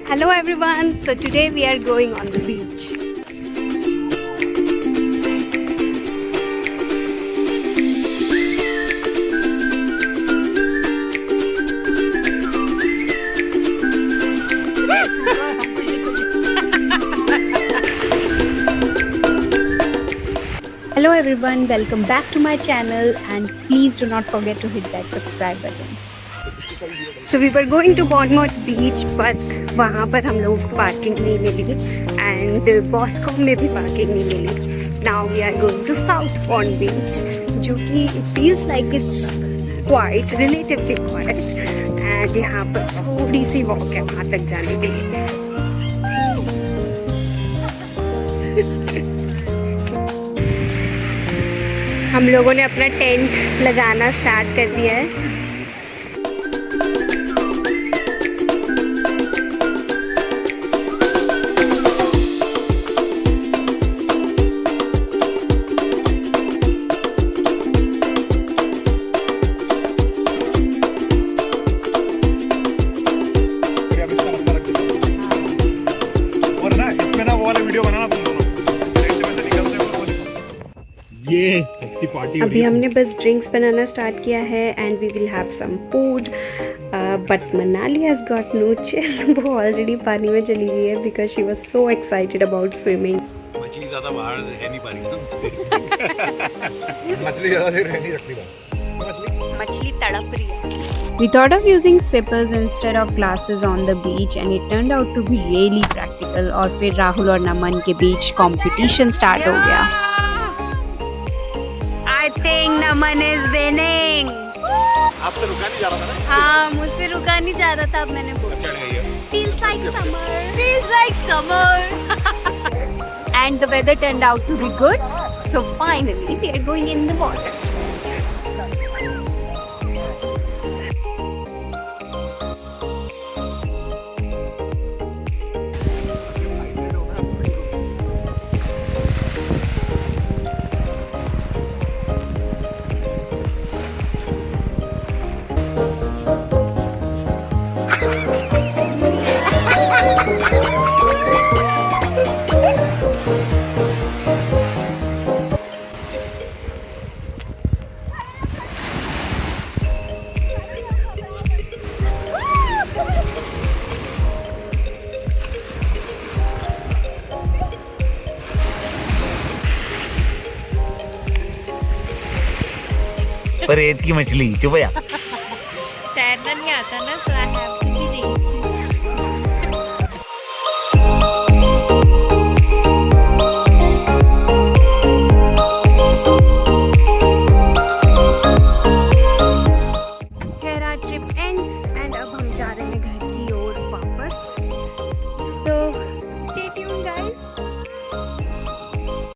Hello everyone, so today we are going on the beach. Hello everyone, welcome back to my channel and please do not forget to hit that subscribe button. So we were going to Bournemouth beach but वहाँ पर हम लोग को parking नहीं मिली and Bosco में भी parking नहीं मिली. Now we are going to South Pond beach जो कि it feels like it's quite relatively quiet and यहाँ पर थोड़ी सी वॉक है वहाँ तक जाने के लिए. हम लोगों ने अपना टेंट लगाना स्टार्ट कर दिया है. अभी हमने बस ड्रिंक्स बनाना स्टार्ट किया है and we will have some food but Manali has got no chill. वो ऑलरेडी पानी में चली गई है because she was so excited about swimming. मछली ज़्यादा बाहर रह नहीं पा रही ना. मछली ज़्यादा देर रह नहीं सकती बाहर. मछली तड़प रही है. We thought of using sippers instead of glasses on the beach and it turned out to be really practical. और फिर राहुल और नमन के बीच कंपटीशन स्टार्ट हो गया. I think Naman is winning. आपसे रुका नहीं जा रहा था ना? हाँ, मुझसे रुका नहीं जा रहा था. अब मैंने बोला. चढ़ गई है. Feels like summer. Feels like summer. And the weather turned out to be good. So finally we are going in the water. रेत की मछली चुप जा.